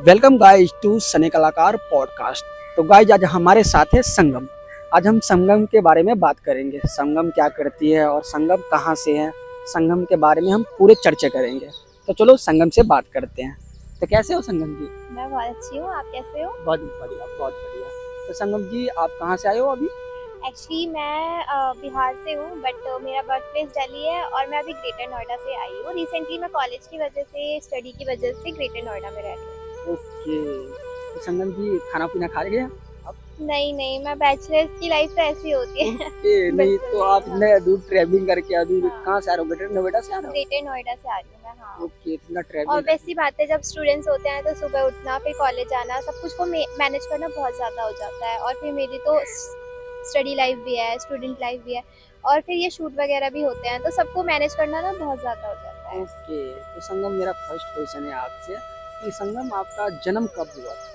Welcome guys to सने कलाकार podcast. तो गाइस आज हमारे साथ है संगम। आज हम संगम के बारे में बात करेंगे, संगम क्या करती है और संगम कहाँ से है, संगम के बारे में हम पूरे चर्चा करेंगे। तो चलो संगम से बात करते हैं। तो कैसे हो संगम जी? मैं बहुत अच्छी हूँ, आप कैसे हो? बहुत बढ़िया, बहुत बढ़िया। तो संगम जी आप कहाँ से आए हो अभी? एक्चुअली मैं बिहार से हूँ बट मेरा बर्थ प्लेस दिल्ली है और मैं अभी ग्रेटर नोएडा से आई हूँ। रिसेंटली मैं कॉलेज की वजह से, स्टडी की वजह से ग्रेटर नोएडा में रह रही हूँ। ओके। तो संगम जी खाना पीना खा लिया आप? नहीं, मैं बैचलर्स की लाइफ तो ऐसी होती है। ओके। नहीं बिल्कुल तो नहीं, आप इतने दूर ट्रैवलिंग करके अभी हाँ, कहाँ से आ रहे हो? ग्रेटर नोएडा से आ रहे ग्रेटर नोएडा से आ रही हूँ मैं, हाँ। हो? ओके, इतना और ट्रैवलिंग वैसी बात है, जब स्टूडेंट्स होते हैं तो सुबह उठना, फिर कॉलेज जाना, सब कुछ को मैनेज करना बहुत ज़्यादा हो जाता है। और फिर मेरी तो स्टडी लाइफ भी है, स्टूडेंट लाइफ भी है, और फिर ये शूट वगैरह भी होते हैं, तो सबको मैनेज करना ना बहुत ज़्यादा हो जाता है। ओके। तो संगम मेरा फर्स्ट क्वेश्चन है आपसे कि संगम आपका जन्म कब हुआ था?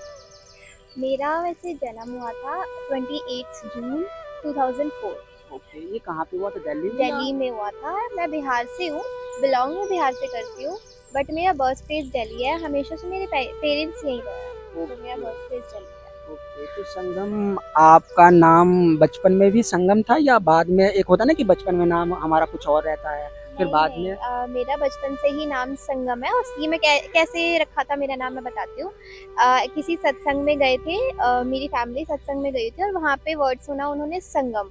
मेरा वैसे जन्म हुआ था 28 जून 2004। ओके, ये कहाँ पे हुआ था, दिल्ली में या? दिल्ली में हुआ था। मैं बिहार से हूँ, बिलोंग मैं बिहार से करती हूँ, बट मेरा बर्थ प्लेस दिल्ली है। हमेशा से मेरे पेरेंट्स यहीं रहे हैं, तो मेरा ओके। बर्थ प्लेस दिल्ली है। ओके तो संगम आपका नाम बचपन में भी संगम था या बाद में? एक होता ना कि बचपन में नाम हमारा कुछ और रहता है फिर बाद नहीं, में। मेरा बचपन से ही नाम संगम है। और ये मैं कैसे रखा था मेरा नाम, मैं बताती हूँ। किसी सत्संग में गए थे, मेरी फैमिली सत्संग में गई थी और वहाँ पे वर्ड सुना उन्होंने, संगम।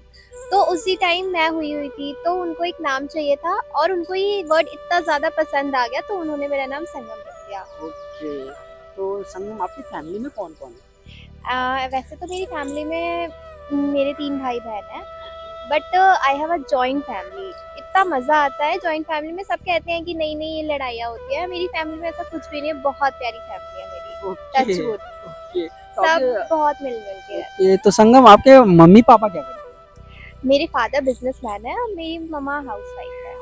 तो उसी टाइम मैं हुई थी, तो उनको एक नाम चाहिए था और उनको ये वर्ड इतना ज़्यादा पसंद आ गया, तो उन्होंने मेरा नाम संगम रख दिया। ओके। तो संगम आपकी फैमिली में कौन कौन है? वैसे तो मेरी फैमिली में मेरे 3 भाई बहन हैं, but I have a joint family. इतना मज़ा आता है जॉइंट फैमिली में। सब कहते हैं कि नहीं ये लड़ाइयाँ होती हैं, मेरी फैमिली में ऐसा कुछ भी नहीं है। बहुत प्यारी फैमिली है मेरी, ओके। Touch wood. ओके तो सब आपके बहुत मिल मिल के रहते ओके तो संगम आपके मम्मी पापा क्या करते हैं। मेरे फादर बिजनेसमैन है और मेरी मम्मा हाउसवाइफ है। हैं?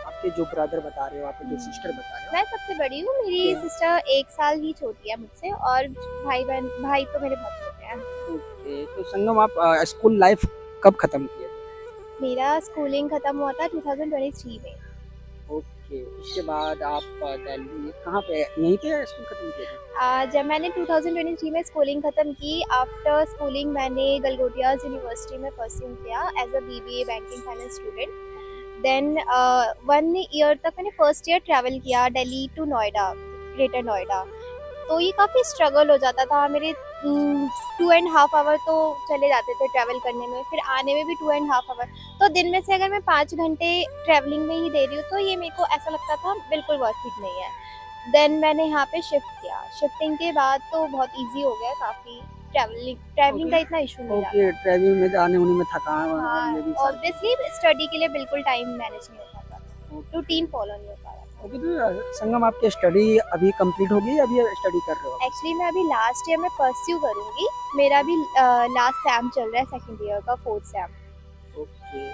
आपके जो ब्रदर बता रहे हो, आपके जो सिस्टर बता रहे मैं सबसे बड़ी हूँ, मेरी हो? सिस्टर 1 साल ही छोटी है मुझसे, और भाई तो मेरे बहुत छोटे हैं। ओके तो संगम आप स्कूल लाइफ कब खत्म किए थे? मेरा स्कूलिंग खत्म हुआ था 2023 में। ओके उसके बाद आप दिल्ली कहाँ पे, यहीं पे स्कूल खत्म किए थे? जब मैंने 2023 में स्कूलिंग ख़त्म की, आफ्टर स्कूलिंग मैंने गलगोटियाज़ यूनिवर्सिटी में परस्यू किया as a BBA banking finance student. Then 1 year तक मैंने फर्स्ट ईयर ट्रैवल किया दिल्ली टू नोएडा, ग्रेटर नोएडा। तो ये काफ़ी स्ट्रगल हो जाता था मेरे। 2.5 आवर तो चले जाते थे ट्रैवल करने में, फिर आने में भी 2.5 आवर। तो दिन में से अगर मैं 5 घंटे ट्रैवलिंग में ही दे रही हूँ, तो ये मेरे को ऐसा लगता था बिल्कुल वर्थ इट नहीं है। देन मैंने यहाँ पे शिफ्ट किया। शिफ्टिंग के बाद तो बहुत ईज़ी हो गया काफ़ी। ट्रैवलिंग ट्रैवलिंग का ओके। इतना इश्यू नहीं ओके जाता। ट्रैवलिंग में आने होने में थकान और हाँ, ये भी सारी ऑब्वियसली स्टडी के लिए बिल्कुल टाइम मैनेज नहीं हो पाता, चीज़ें। ओके। रूटीन फॉलो नहीं हो पा रहा था। ओके तो संगम आपकी स्टडी अभी कंप्लीट हो गई या अभी स्टडी कर रहे हो? एक्चुअली मैं अभी लास्ट ईयर में परस्यू करूँगी। मेरा अभी लास्ट सेम चल रहा है, सेकंड ईयर का 4th सेम। ओके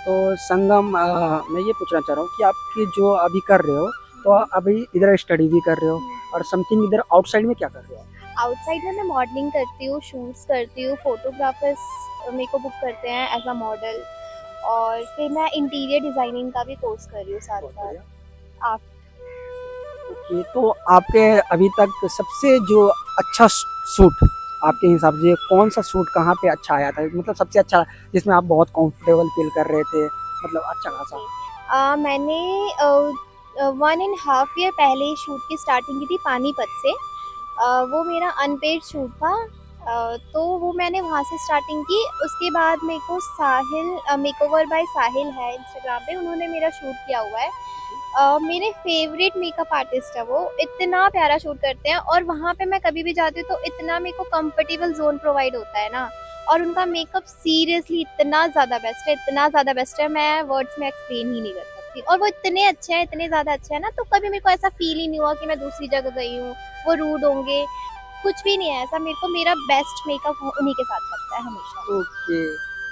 तो संगम मैं ये पूछना चाह रहा हूँ कि आपकी जो अभी कर रहे हो, तो अभी इधर स्टडी भी कर रहे हो और समथिंग इधर आउटसाइड में क्या कर रहे हो? आउटसाइड में मैं मॉडलिंग करती हूँ, शूट्स करती हूँ, फोटोग्राफर्स मेरे को बुक करते हैं एज़ अ मॉडल। और फिर मैं इंटीरियर डिज़ाइनिंग का भी कोर्स कर रही हूँ बहुत साथ-साथ। बढ़िया। आप ओके तो आपके अभी तक सबसे जो अच्छा सूट आपके हिसाब से कौन सा सूट कहाँ पे अच्छा आया था, मतलब सबसे अच्छा जिसमें आप बहुत कंफर्टेबल फील कर रहे थे, मतलब अच्छा खासा? मैंने 1.5 ईयर पहले शूट की स्टार्टिंग की थी पानीपत से। वो मेरा अनपेड शूट था। तो वो मैंने वहाँ से स्टार्टिंग की। उसके बाद मेरे को साहिल, मेकओवर बाय साहिल है इंस्टाग्राम पे, उन्होंने मेरा शूट किया हुआ है। मेरे फेवरेट मेकअप आर्टिस्ट है वो, इतना प्यारा शूट करते हैं। और वहाँ पे मैं कभी भी जाती हूँ तो इतना मेरे को कंफर्टेबल ज़ोन प्रोवाइड होता है ना। और उनका मेकअप सीरियसली इतना ज़्यादा बेस्ट है, इतना ज़्यादा बेस्ट है, मैं वर्ड्स में एक्सप्लेन ही नहीं कर सकती। और वो इतने अच्छे हैं, इतने ज़्यादा अच्छे हैं ना, तो कभी मेरे को ऐसा फ़ील ही नहीं हुआ कि मैं दूसरी जगह गई हूँ, वो रूड होंगे, कुछ भी नहीं है ऐसा। मेरे को मेरा बेस्ट मेकअप उन्हीं के साथ लगता है हमेशा। ओके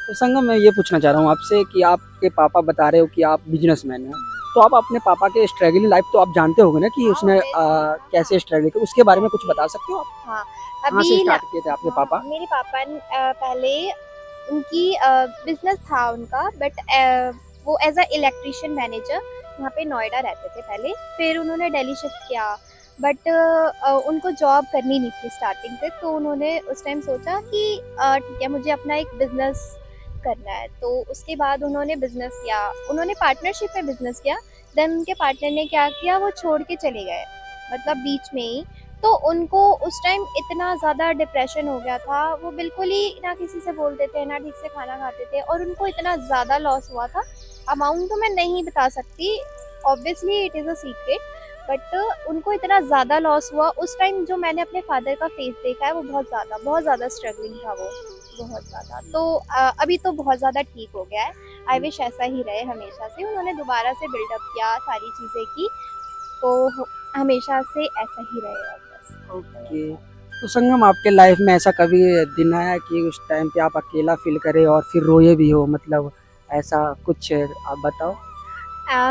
तो संगम मैं ये पूछना चाह रहा हूँ आपसे कि आपके पापा बता रहे हो कि आप बिजनेसमैन हैं, तो आप अपने पापा के स्ट्रगलिंग लाइफ तो आप जानते होंगे ना कि हाँ, उसने ऑब्वियसली। कैसे स्ट्रगल किया, उसके बारे में कुछ बता सकते हो आप? हाँ, कहाँ से अभी ला स्टार्ट किए थे आपके हाँ, पापा? मेरे पापा ने पहले उनकी बिज़नेस था उनका, बट वो एज़ अ इलेक्ट्रीशियन मैनेजर यहाँ पे नोएडा रहते थे पहले। फिर उन्होंने दिल्ली शिफ्ट किया। बट उनको जॉब करनी नहीं थी स्टार्टिंग से, तो उन्होंने उस टाइम सोचा कि ठीक है मुझे अपना एक बिज़नेस करना है। तो उसके बाद उन्होंने बिज़नेस किया, उन्होंने पार्टनरशिप में बिज़नेस किया। देन उनके पार्टनर ने क्या किया, वो छोड़ के चले गए, मतलब बीच में ही। तो उनको उस टाइम इतना ज़्यादा डिप्रेशन हो गया था, वो बिल्कुल ही ना किसी से बोलते थे, ना ठीक से खाना खाते थे, और उनको इतना ज़्यादा लॉस हुआ था। अमाउंट तो मैं नहीं बता सकती, obviously it is a secret, but उनको इतना ज़्यादा लॉस हुआ उस टाइम। जो मैंने अपने फादर का फेस देखा है, वो बहुत ज़्यादा स्ट्रगलिंग था वो, बहुत ज़्यादा। तो अभी तो बहुत ज़्यादा ठीक हो गया है। आई विश ऐसा ही रहे हमेशा से। उन्होंने दोबारा से बिल्डअप किया, सारी चीज़ें की, तो हमेशा से ऐसा ही रहेगा ओके। बस। तो संगम, आपके लाइफ में ऐसा कभी दिन आया कि उस टाइम पे आप अकेला फील करे और फिर रोए भी हो, मतलब ऐसा कुछ आप बताओ?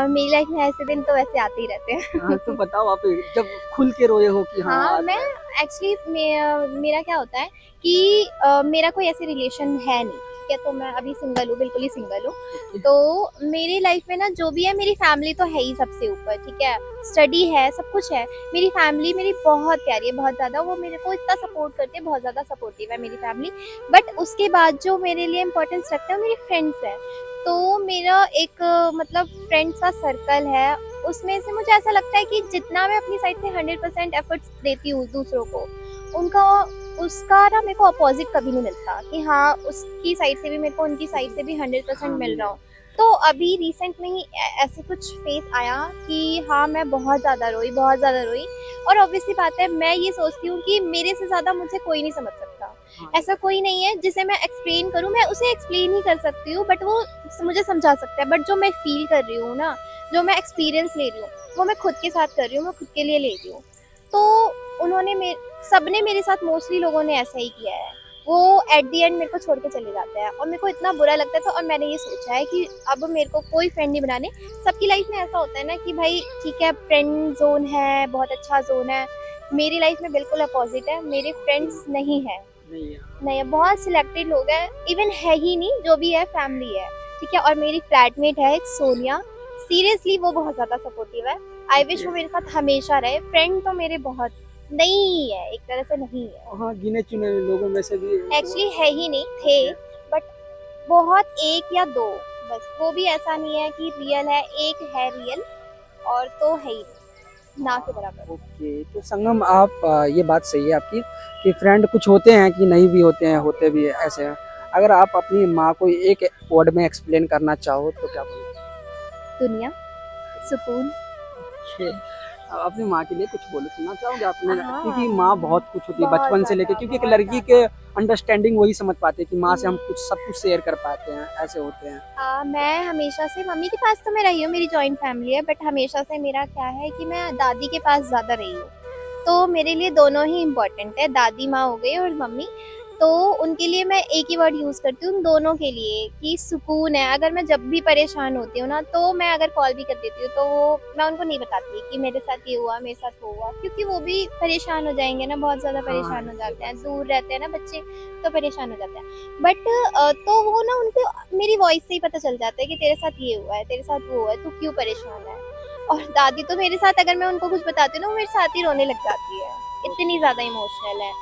मेरी लाइफ में ऐसे दिन तो वैसे आते ही रहते हाँ, तो हैं। बताओ आप जब खुल के रोए हो कि हाँ हाँ, आज मैं एक्चुअली मेरा क्या होता है कि मेरा कोई ऐसे रिलेशन है नहीं, ठीक है? तो मैं अभी सिंगल हूँ, बिल्कुल ही सिंगल हूँ। ओके। तो मेरी लाइफ में ना जो भी है, मेरी फैमिली तो है ही सबसे ऊपर, ठीक है? स्टडी है, सब कुछ है। मेरी फैमिली मेरी बहुत प्यारी है, बहुत ज़्यादा। वो मेरे को इतना सपोर्ट करती है, बहुत ज़्यादा सपोर्टिव है मेरी फैमिली। बट उसके बाद जो मेरे लिए इम्पोर्टेंस रखते हैं, वो मेरी फ्रेंड्स हैं। तो मेरा एक मतलब फ्रेंड्स का सर्कल है, उसमें से मुझे ऐसा लगता है कि जितना मैं अपनी साइड से 100% एफर्ट्स देती हूँ दूसरों को, उनका उसका ना मेरे को अपोज़िट कभी नहीं मिलता कि हाँ, उसकी साइड से भी मेरे को उनकी साइड से भी 100% हाँ, मिल मिल रहा रहा हो। तो अभी रिसेंट में ही ऐसे कुछ फ़ेज़ आया कि हाँ, मैं बहुत ज़्यादा रोई, बहुत ज़्यादा रोई। और ऑब्वियस सी बात है, मैं ये सोचती हूँ कि मेरे से ज़्यादा मुझे कोई नहीं समझ सकता। हाँ, ऐसा कोई नहीं है जिसे मैं एक्सप्लेन करूँ, मैं उसे एक्सप्लेन ही कर सकती हूँ, बट वो मुझे समझा सकता है। बट जो मैं फ़ील कर रही हूँ ना, जो मैं एक्सपीरियंस ले रही हूँ, वो मैं खुद के साथ कर रही हूँ, मैं खुद के लिए ले रही हूँ। तो उन्होंने सबने मेरे साथ, मोस्टली लोगों ने ऐसा ही किया है। वो एट द एंड मेरे को छोड़ के चले जाते हैं, और मेरे को इतना बुरा लगता था। और मैंने ये सोचा है कि अब मेरे को कोई फ्रेंड नहीं बनाने। सबकी लाइफ में ऐसा होता है ना कि भाई ठीक है, फ्रेंड ज़ोन है, बहुत अच्छा ज़ोन है। मेरी लाइफ में बिल्कुल अपोज़िट है, मेरे ओके। फ्रेंड्स नहीं हैं। नहीं है। नहीं, बहुत सिलेक्टेड लोग हैं, इवन है ही नहीं, जो भी है फैमिली है, ठीक है? और मेरी फ्लैटमेट है एक सोनिया, सीरियसली वो बहुत ज़्यादा सपोर्टिव है। I wish okay. वो मेरे साथ हमेशा रहे। फ्रेंड तो मेरे बहुत नहीं है, एक तरह से नहीं है। हाँ, गिने-चुने लोगों में से भी वो। एक्चुअली है ही नहीं, थे, ओके। बट बहुत 1 या 2, बस। वो भी ऐसा नहीं है कि रियल है, एक है रियल, और तो है ही नहीं, ना के बराबर। ओके, तो संगम, आप ये बात सही है आपकी कि फ्रेंड कुछ होते हैं कि नहीं भी होते हैं, होते भी ऐसे हैं। अगर आप अपनी माँ को एक वर्ड में एक्सप्लेन करना चाहो तो क्या बोलोगे? दुनिया, सुकून। ओके। अपनी माँ के लिए कुछ सुनना चाहोगे आपने? क्योंकि माँ हाँ, बहुत कुछ होती है बहुत बचपन से लेके, ज़्यादा, क्योंकि एक बहुत लड़की के ज़्यादा। अंडरस्टैंडिंग वही समझ पाते हैं कि माँ से हम हुँ। कुछ सब कुछ शेयर कर पाते हैं, ऐसे होते हैं। मैं हमेशा से मम्मी के पास तो मैं रही हूँ, मेरी जॉइंट फैमिली है, बट हमेशा से मेरा क्या है कि मैं दादी के पास ज़्यादा रही हूँ। तो मेरे लिए दोनों ही इम्पोर्टेंट है, दादी माँ हो गई और मम्मी। तो उनके लिए मैं एक ही वर्ड यूज़ करती हूँ, उन दोनों के लिए, कि सुकून है। अगर मैं जब भी परेशान होती हूँ ना, तो मैं अगर कॉल भी कर देती हूँ, तो मैं उनको नहीं बताती कि मेरे साथ ये हुआ, मेरे साथ वो हुआ, क्योंकि वो भी परेशान हो जाएँगे ना, बहुत ज़्यादा हाँ, परेशान हो ये जाते बात हैं, सही दूर है। रहते हैं ना बच्चे, तो परेशान हो जाते हैं। बट तो वो ना, उनको मेरी वॉइस से ही पता चल जाता है कि तेरे साथ ये हुआ है, तेरे साथ वो हुआ है, तू क्यों परेशान है। और दादी तो मेरे साथ, अगर मैं उनको कुछ बताती हूँ ना, वो मेरे साथ ही रोने लग जाती है, इतनी ज़्यादा इमोशनल है।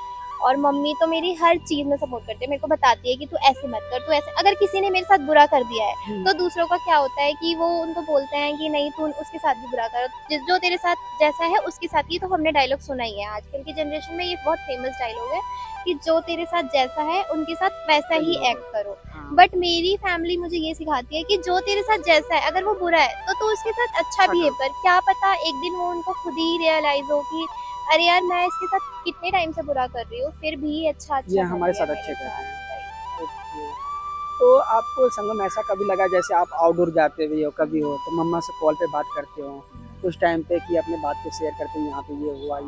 और मम्मी तो मेरी हर चीज़ में सपोर्ट करती है, मेरे को बताती है कि तू ऐसे मत कर, तू ऐसे। अगर किसी ने मेरे साथ बुरा कर दिया है, हुँ। तो दूसरों का क्या होता है कि वो उनको बोलते हैं कि नहीं, तू उसके साथ भी बुरा कर, जो तेरे साथ जैसा है उसके साथ ही। तो हमने डायलॉग सुना ही है, आजकल की जनरेशन में ये बहुत फेमस डायलॉग है कि जो तेरे साथ जैसा है, उनके साथ वैसा सही ही होगा। एक्ट करो। हाँ, बट मेरी फैमिली मुझे ये सिखाती है कि जो तेरे साथ जैसा है, अगर वो बुरा है, तो तू उसके साथ अच्छा अच्छा बिहेव करो। कर। क्या पता एक दिन वो उनको खुद ही रियलाइज़ हो कि अरे यार, मैं इसके साथ कितने टाइम से बुरा कर रही हूँ, फिर भी ये ये अच्छा कर हमारे रही है साथ अच्छे मेरे कर रहे साथ। हैं। वही। ओके। तो आपको संगम ऐसा कभी लगा जैसे आप आउटडोर जाते भी हो, कभी हो तो मम्मा से कॉल पे बात करते हो उस टाइम पे कि अपने बात को शेयर करते हो, यहाँ पे ये हुआ,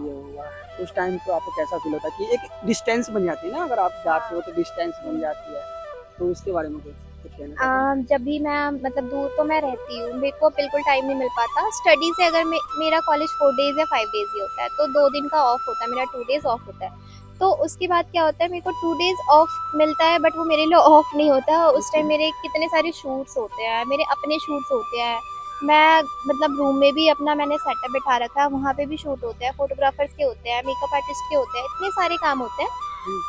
उस टाइम तो आपको कैसा फील होता है कि एक डिस्टेंस बन जाती है ना, अगर आप जाते हो तो डिस्टेंस बन जाती है, तो उसके बारे में कुछ कहना चाहते हैं? जब भी मैं, मतलब दूर तो मैं रहती हूँ, मेरे को बिल्कुल टाइम नहीं मिल पाता। स्टडी से अगर मेरा कॉलेज 4 डेज़ या 5 डेज़ ही होता है, तो 2 दिन का ऑफ होता है, मेरा 2 डेज़ ऑफ होता है। तो उसके बाद क्या होता है, मेरे को 2 डेज़ ऑफ मिलता है, बट वो मेरे लिए ऑफ नहीं होता। उस ओके। टाइम मेरे कितने सारे शूट्स होते हैं, मेरे अपने शूट्स होते हैं। मैं मतलब रूम में भी अपना मैंने सेटअप बिठा रखा है, वहाँ पे भी शूट होते हैं, फोटोग्राफर्स के होते हैं, मेकअप आर्टिस्ट के होते हैं, इतने सारे काम होते हैं।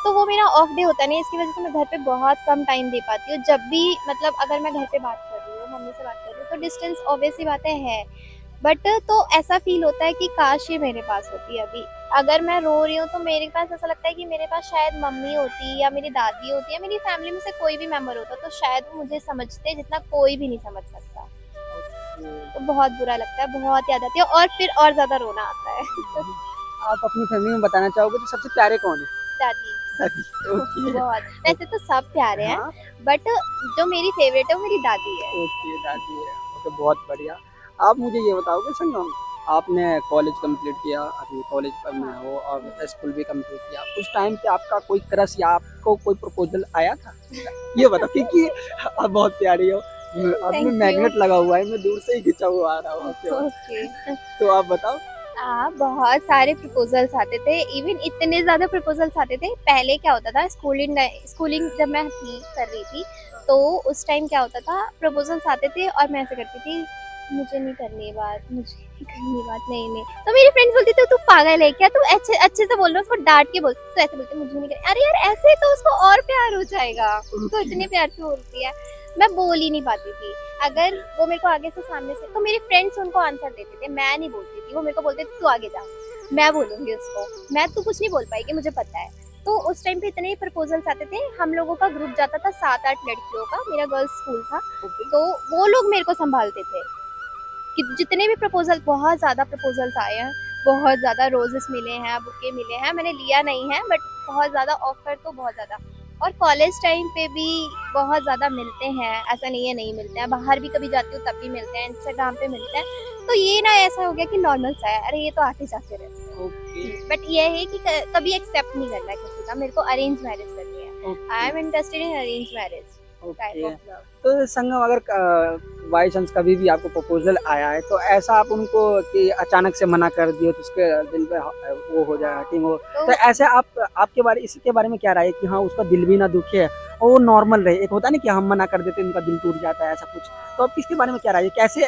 तो वो मेरा ऑफ डे होता नहीं है, इसकी वजह से मैं घर पे बहुत कम टाइम दे पाती हूँ। जब भी मतलब अगर मैं घर पे बात कर रही हूँ, मम्मी से बात कर रही हूँ, तो डिस्टेंस ऑब्वियस सी बात है। बट तो ऐसा फील होता है कि काश ये मेरे पास होती अभी। अगर मैं रो रही हूँ तो मेरे पास ऐसा लगता है कि मेरे पास शायद मम्मी होती या मेरी दादी होती या मेरी फैमिली में से कोई भी मेंबर होता, तो शायद वो मुझे समझते जितना कोई भी नहीं समझ सकता। तो बहुत बुरा लगता है, बहुत याद आती है और फिर और ज़्यादा रोना आता है। आप अपनी फैमिली में बताना चाहोगे तो सबसे प्यारे कौन है? दादी। दादी। ओके। बहुत, वैसे तो सब प्यारे हैं, हाँ, बट जो मेरी फेवरेट है वो मेरी दादी है। ओके दादी है। ओके, बहुत बढ़िया। आप मुझे ये बताओगे संगम, आपने कॉलेज कंप्लीट किया, अभी कॉलेज में हाँ। हो और स्कूल भी कंप्लीट किया। उस टाइम पे आपका कोई क्रश या आपको कोई प्रपोज़ल आया था? ये बताओ क्योंकि आप बहुत प्यारी हो। अब में थैंक यू। मैग्नेट लगा हुआ है, मैं दूर से ही खिंचा हुआ आ रहा हूँ आपके पास। ओके। तो आप बताओ? बहुत सारे प्रपोजल्स आते थे, इवन इतने ज़्यादा प्रपोजल्स आते थे। पहले क्या होता था, स्कूलिंग जब मैं थी कर रही थी, तो उस टाइम क्या होता था, प्रपोजल्स आते थे और मैं ऐसे करती थी, मुझे नहीं करनी बात, मुझे नहीं करनी बात, नहीं नहीं। तो मेरी फ्रेंड्स बोलती थी तू पागल है क्या, तू अच्छे अच्छे से बोल रहा है, उसको डांट के बोल। तो ऐसे बोलते मुझे नहीं करनी, अरे यार ऐसे तो उसको और प्यार हो जाएगा, तो इतने प्यार से बोलती है। मैं बोल ही नहीं पाती थी। अगर वो मेरे को आगे से सामने से, तो मेरे फ्रेंड्स उनको आंसर देते थे, मैं नहीं बोलती थी। वो मेरे को बोलते थे तू आगे जा, मैं बोलूंगी उसको, मैं तू कुछ नहीं बोल पाएगी, मुझे पता है। तो उस टाइम पे इतने प्रपोजल्स आते थे, हम लोगों का ग्रुप जाता था 7-8 लड़कियों का, मेरा गर्ल्स स्कूल था। ओके। तो वो लोग मेरे को संभालते थे कि जितने भी प्रपोजल, बहुत ज़्यादा प्रपोजल्स आए हैं, बहुत ज़्यादा रोजेस मिले हैं, बुके मिले हैं, मैंने लिया नहीं है, बट बहुत ज़्यादा ऑफर तो बहुत ज़्यादा। और कॉलेज टाइम पे भी बहुत ज़्यादा मिलते हैं, ऐसा नहीं है नहीं मिलते हैं, बाहर भी कभी जाती हूँ तब भी मिलते हैं, इंस्टाग्राम पे मिलते हैं। तो ये ना ऐसा हो गया कि नॉर्मल सा है, अरे ये तो आते जाते रहते हैं। ओके। बट ये है कि कभी एक्सेप्ट नहीं करना है किसी का, मेरे को अरेंज मैरिज करनी है। I am interested in arrange marriage type okay. Of love. तो संगम, अगर बाई चांस कभी भी आपको प्रपोजल आया है तो ऐसा आप उनको कि अचानक से मना कर दियो तो उसके दिल पे वो हो जाए, हर्टिंग हो, तो तो ऐसे आप आपके बारे इसके बारे में क्या राय है कि हाँ उसका दिल भी ना दुखे और वो नॉर्मल रहे? एक होता है ना कि हम मना कर देते हैं उनका दिल टूट जाता है, ऐसा कुछ। तो आप इसके बारे में क्या राय है, कैसे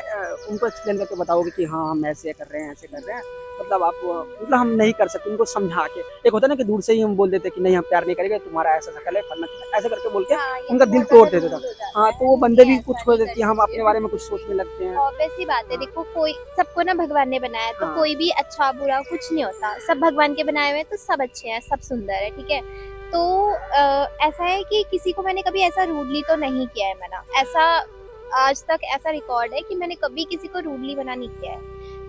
उनको एक्सप्लेन करके बताओगे कि हाँ हम ऐसे कर रहे हैं, ऐसे कर रहे हैं, मतलब आप मतलब हम नहीं कर सकते, उनको समझा के। एक होता है ना कि दूर से ही हम बोल देते कि नहीं हम प्यार नहीं करेंगे, तुम्हारा ऐसा शकल है, फलना चिकना, ऐसे करके बोल के हाँ, ये उनका तो दिल बहुत तोड़ ज़्यादा देते थे। रूड हो जाता हाँ, है, तो वो बंदे ये भी ऐसा कुछ हो नहीं जाते कि हम करना अपने चाहिए। बारे में कुछ सोचने लगते हैं। ऑब्वियस सी बात है, हाँ, देखो कोई सबको ना भगवान ने बनाया है, तो हाँ, कोई भी अच्छा बुरा कुछ नहीं होता, सब भगवान के बनाए हुए हैं, तो सब अच्छे हैं, सब सुंदर है, ठीक है। तो ऐसा है कि किसी को मैंने कभी ऐसा रूडली तो नहीं किया है मना, ऐसा आज तक ऐसा रिकॉर्ड है कि मैंने कभी किसी को रूडली मना नहीं किया है,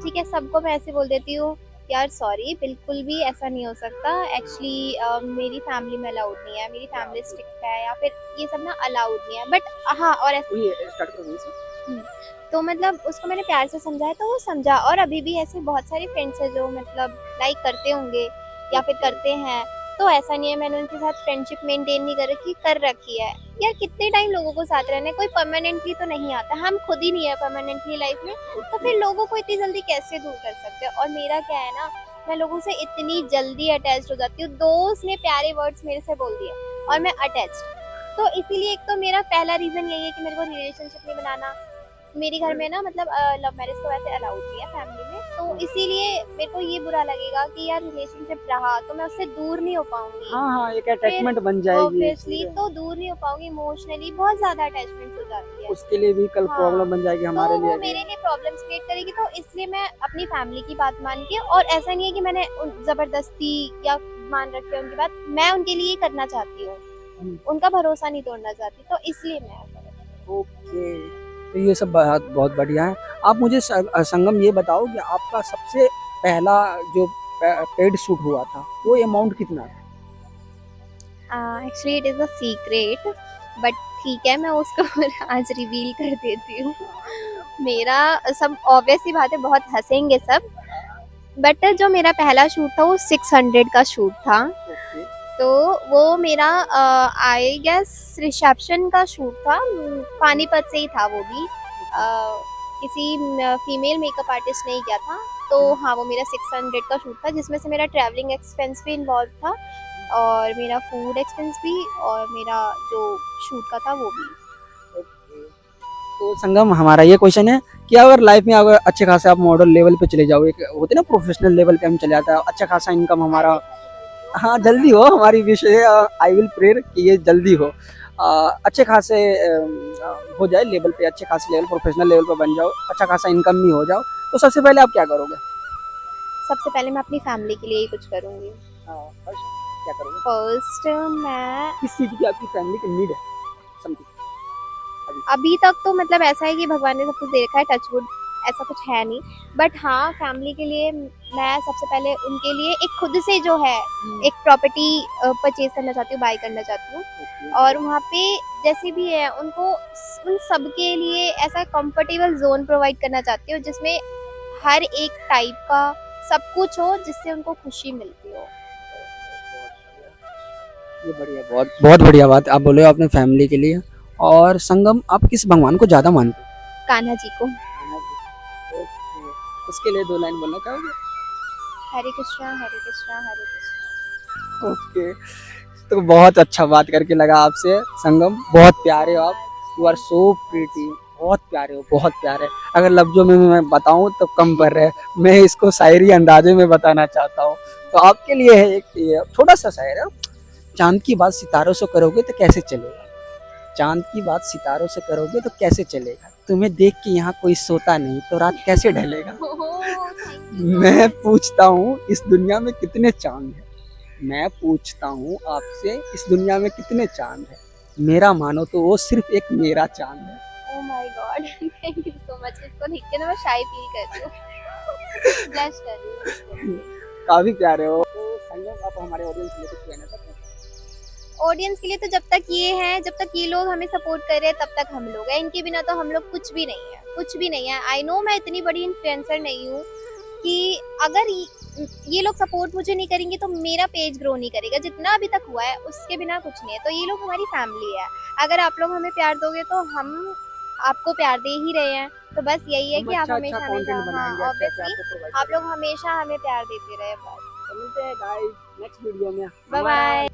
ठीक है। सबको मैं ऐसे बोल देती हूँ, यार सॉरी, बिल्कुल भी ऐसा नहीं हो सकता, एक्चुअली मेरी फैमिली में अलाउड नहीं है, मेरी फैमिली स्ट्रिक्ट है, या फिर ये सब ना अलाउड नहीं है। बट हाँ, और वही स्टार्ट करो वहीं से। हुँ। तो मतलब उसको मैंने प्यार से समझाया, तो वो समझा, और अभी भी ऐसे बहुत सारे फ्रेंड्स हैं जो मतलब लाइक करते होंगे या फिर करते हैं। तो ऐसा नहीं है मैंने उनके साथ फ्रेंडशिप मेंटेन नहीं कर रखी है। यार कितने टाइम लोगों को साथ रहना है, कोई परमानेंटली तो नहीं आता। हम खुद ही नहीं है परमानेंटली लाइफ में, तो फिर लोगों को इतनी जल्दी कैसे दूर कर सकते हैं। और मेरा क्या है ना, मैं लोगों से इतनी जल्दी अटैच्ड हो जाती हूँ। दोस्त ने प्यारे वर्ड्स मेरे से बोल दिए और मैं अटैच्ड। तो इसीलिए एक तो मेरा पहला रीज़न यही है कि मेरे को रिलेशनशिप नहीं बनाना। मेरे घर में ना मतलब लव मैरिज तो वैसे अलाउड नहीं है फैमिली में, तो इसीलिए मेरे को ये बुरा लगेगा कि यार रिलेशनशिप रहा तो मैं उससे दूर नहीं हो पाऊंगी। हाँ, हाँ, एक फिर अटैचमेंट बन जाएगी ऑब्वियसली इसलिए। तो दूर नहीं हो पाऊंगी, इमोशनली बहुत ज्यादा अटैचमेंट हो जाती है। उसके लिए भी कल हाँ, प्रॉब्लम बन जाएगी तो हमारे वो लिए भी। मेरे लिए प्रॉब्लम्स क्रिएट करेगी, तो इसलिए मैं अपनी फैमिली की बात मान के, और ऐसा नहीं है कि मैंने जबरदस्ती या मान रखी है उनकी बात, मैं उनके लिए ही करना चाहती हूँ, हम्म, उनका भरोसा नहीं तोड़ना चाहती, तो इसलिए मैं ऐसा करती हूँ। ओके। तो ये सब बात बहुत बढ़िया है। आप मुझे संगम ये बताओ कि आपका सबसे पहला जो पेड शूट हुआ था वो अमाउंट कितना था? Actually it is a secret, but ठीक है, मैं उसको आज रिवील कर देती हूँ। मेरा सब ऑब्वियस सी बात है, बहुत हँसेंगे सब, बट जो मेरा पहला शूट था वो 600 का शूट था। ओके। तो वो मेरा आई गेस रिसेप्शन का शूट था, पानीपत से ही था वो भी। किसी फीमेल मेकअप आर्टिस्ट ने ही किया था। तो हाँ, वो मेरा 600 का शूट था, जिसमें से मेरा ट्रैवलिंग एक्सपेंस भी इन्वॉल्व था और मेरा फूड एक्सपेंस भी, और मेरा जो शूट का था वो भी। ओके। तो संगम, हमारा ये क्वेश्चन है कि अगर लाइफ में अगर अच्छे खासे आप मॉडल लेवल पे चले जाओ, एक होते ना प्रोफेशनल लेवल पे हम चले जाते हैं, अच्छा खासा इनकम हमारा, हाँ जल्दी हो, हमारी विश है, आई विल प्रेयर कि ये जल्दी हो, अच्छे खासे हो जाए लेवल पे, अच्छे खासे लेवल प्रोफेशनल लेवल पे बन जाओ, अच्छा खासा इनकम भी हो जाओ, तो सबसे पहले आप क्या करोगे? सबसे पहले मैं अपनी फैमिली के लिए ही कुछ करूँगी। फर्स्ट क्या करोगे? फर्स्ट मैं किस चीज़ की आपकी फैमिली की नीड है? समथिंग अभी तक तो मतलब ऐसा है कि भगवान ने सब कुछ दे रखा है, टच वुड, ऐसा कुछ है नहीं। बट हाँ, फैमिली के लिए मैं सबसे पहले उनके लिए एक खुद से जो है एक प्रॉपर्टी परचेज करना चाहती हूँ, बाय करना चाहती हूँ। और वहाँ पे जैसे भी है उनको उन सब के लिए ऐसा कंफर्टेबल जोन प्रोवाइड करना चाहती हूँ जिसमें हर एक टाइप का सब कुछ हो जिससे उनको खुशी मिलती हो। ये बढ़िया, बहुत बहुत बढ़िया बात आप बोले हो अपने फैमिली के लिए। और संगम, आप किस भगवान को ज़्यादा मानते हो? कान्हा जी को। ओके, उसके लिए 2 लाइन बोलना चाहोगे? हरे कृष्णा हरे कृष्णा हरे कृष्णा। ओके, तो बहुत अच्छा बात करके लगा आपसे संगम, बहुत प्यारे हो आप, यू आर सो प्रीटी, बहुत प्यारे हो, बहुत प्यारे। अगर लफ्ज़ों में मैं बताऊं तो कम पड़ रहे, मैं इसको शायरी अंदाजे में बताना चाहता हूँ। तो आपके लिए है एक ये छोटा सा शायर है, चांद की बात सितारों से करोगे तो कैसे चलेगा, चांद की बात सितारों से करोगे तो कैसे चलेगा, तुम्हें देख के यहाँ कोई सोता नहीं तो रात कैसे ढलेगा। मैं पूछता हूँ इस दुनिया में कितने चांद हैं, मैं पूछता हूँ आपसे इस दुनिया में कितने चांद हैं, मेरा मानो तो वो सिर्फ एक मेरा चांद है। Oh my God, thank you so much. इसको देख के ना मैं शाय फील कर रही हूँ, ब्लश कर रही हूँ इसको देख के। काफी प्यारे हो। तो संगम, आप हमारे ऑडियंस के लिए कुछ कहना चाहते हैं? ऑडियंस के लिए तो जब तक ये हैं, जब तक ये लोग हमें सपोर्ट कर रहे हैं तब तक हम लोग हैं, इनके बिना तो हम लोग कुछ भी नहीं है, कुछ भी नहीं है। आई नो मैं इतनी बड़ी इन्फ्लुएंसर नहीं हूँ कि अगर ये लोग सपोर्ट मुझे नहीं करेंगे तो मेरा पेज ग्रो नहीं करेगा, जितना अभी तक हुआ है उसके बिना कुछ नहीं है। तो ये लोग हमारी फैमिली है, अगर आप लोग हमें प्यार दोगे तो हम आपको प्यार दे ही रहे हैं। तो बस यही है हम कि आप अच्छा हमेशा अच्छा हमेशा, कंटेंट हाँ बनाएंगे, अच्छा अच्छा ऑब्वियसली आपको प्रोवाइड आप करेंगे। लोग हमेशा हमें प्यार देते रहे बस। तो मिलते हैं गाइस नेक्स्ट वीडियो में। बाय हमारा बाय।